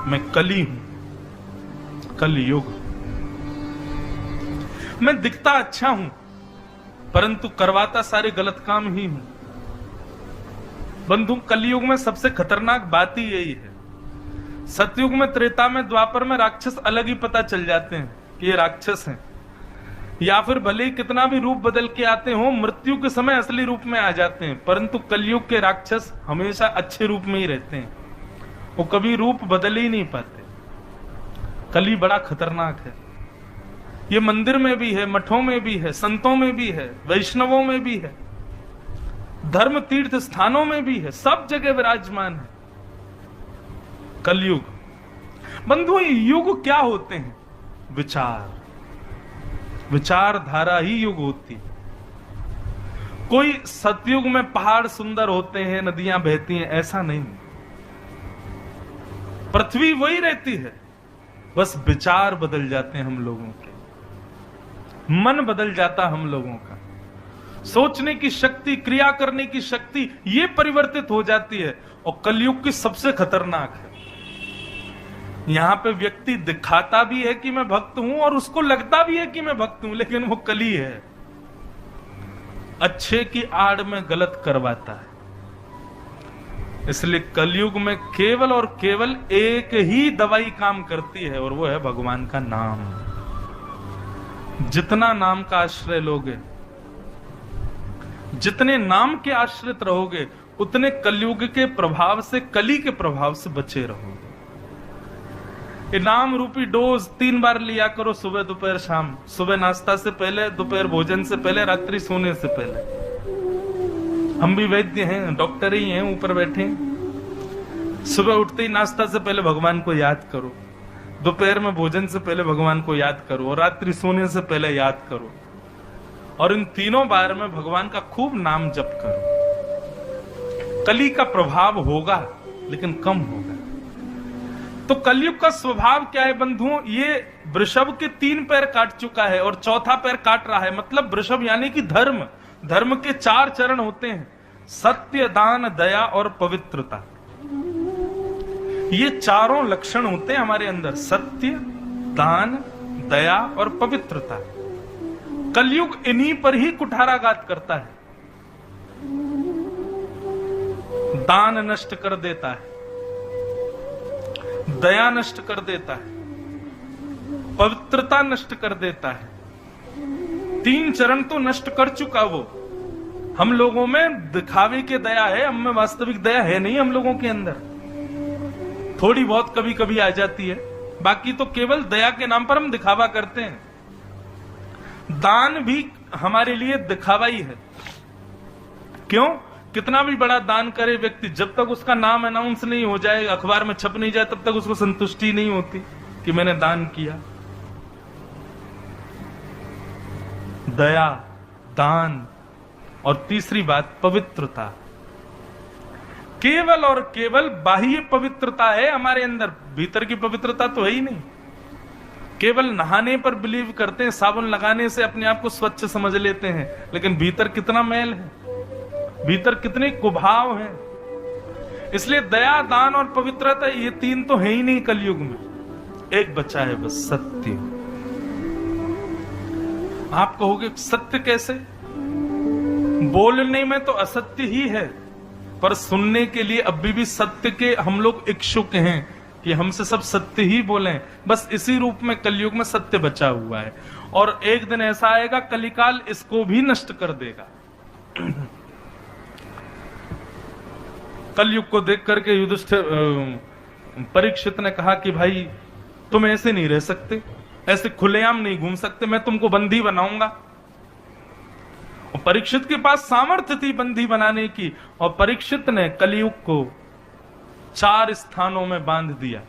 मैं कली हूं, कलयुग। मैं दिखता अच्छा हूं परंतु करवाता सारे गलत काम ही हूं। बंधु, कलयुग में सबसे खतरनाक बात ही यही है। सतयुग में, त्रेता में, द्वापर में राक्षस अलग ही पता चल जाते हैं कि ये राक्षस हैं, या फिर भले ही कितना भी रूप बदल के आते हो, मृत्यु के समय असली रूप में आ जाते हैं। परंतु कलयुग के राक्षस हमेशा अच्छे रूप में ही रहते हैं, वो कभी रूप बदल ही नहीं पाते। कली बड़ा खतरनाक है। ये मंदिर में भी है, मठों में भी है, संतों में भी है, वैष्णवों में भी है, धर्म तीर्थ स्थानों में भी है, सब जगह विराजमान है कलयुग। बंधु, युग क्या होते हैं? विचार, विचारधारा ही युग होती है। कोई सतयुग में पहाड़ सुंदर होते हैं, नदियां बहती हैं, ऐसा नहीं। पृथ्वी वही रहती है, बस विचार बदल जाते हैं हम लोगों के, मन बदल जाता हम लोगों का, सोचने की शक्ति, क्रिया करने की शक्ति ये परिवर्तित हो जाती है। और कलयुग की सबसे खतरनाक है, यहां पे व्यक्ति दिखाता भी है कि मैं भक्त हूं और उसको लगता भी है कि मैं भक्त हूं, लेकिन वो कली है, अच्छे की आड़ में गलत करवाता है। इसलिए कलयुग में केवल और केवल एक ही दवाई काम करती है, और वो है भगवान का नाम। जितना नाम का आश्रय लोगे, जितने नाम के आश्रित रहोगे, उतने कलयुग के प्रभाव से, कली के प्रभाव से बचे रहोगे। ये नाम रूपी डोज 3 बार लिया करो, सुबह दोपहर शाम। सुबह नाश्ता से पहले, दोपहर भोजन से पहले, रात्रि सोने से पहले। हम भी वैद्य हैं, डॉक्टर ही हैं, ऊपर बैठे हैं। सुबह उठते ही नाश्ता से पहले भगवान को याद करो, दोपहर में भोजन से पहले भगवान को याद करो, और रात्रि सोने से पहले याद करो। और इन तीनों बार में भगवान का खूब नाम जप करो। कली का प्रभाव होगा लेकिन कम होगा। तो कलयुग का स्वभाव क्या है बंधुओं? ये वृषभ के 3 पैर काट चुका है और चौथा पैर काट रहा है। मतलब वृषभ यानी कि धर्म। धर्म के 4 चरण होते हैं, सत्य, दान, दया और पवित्रता। ये चारों लक्षण होते हैं हमारे अंदर, सत्य, दान, दया और पवित्रता। कलयुग इन्हीं पर ही कुठाराघात करता है। दान नष्ट कर देता है, दया नष्ट कर देता है, पवित्रता नष्ट कर देता है। 3 चरण तो नष्ट कर चुका वो। हम लोगों में दिखावे के दया है, हम में वास्तविक दया है नहीं हम लोगों के अंदर। थोड़ी बहुत कभी कभी आ जाती है, बाकी तो केवल दया के नाम पर हम दिखावा करते हैं। दान भी हमारे लिए दिखावा ही है। क्यों? कितना भी बड़ा दान करे व्यक्ति, जब तक उसका नाम अनाउंस नहीं हो जाए, अखबार में छप नहीं जाए, तब तक उसको संतुष्टि नहीं होती कि मैंने दान किया। दया, दान और तीसरी बात पवित्रता। केवल और केवल बाह्य पवित्रता है हमारे अंदर, भीतर की पवित्रता तो है ही नहीं। केवल नहाने पर बिलीव करते हैं, साबुन लगाने से अपने आप को स्वच्छ समझ लेते हैं, लेकिन भीतर कितना मैल है, भीतर कितने कुभाव हैं। इसलिए दया, दान और पवित्रता, ये 3 तो है ही नहीं कलयुग में। एक बचा है बस, सत्य। आप कहोगे सत्य कैसे? बोलने में तो असत्य ही है, पर सुनने के लिए अभी भी सत्य के हम लोग इच्छुक हैं कि हमसे सब सत्य ही बोलें। बस इसी रूप में कलयुग में सत्य बचा हुआ है, और एक दिन ऐसा आएगा कलिकाल इसको भी नष्ट कर देगा। कलयुग को देख करके युधिष्ठिर, परीक्षित ने कहा कि भाई तुम ऐसे नहीं रह सकते, ऐसे खुलेआम नहीं घूम सकते, मैं तुमको बंदी बनाऊंगा। और परीक्षित के पास सामर्थ्य थी बंदी बनाने की, और परीक्षित ने कलयुग को 4 स्थानों में बांध दिया।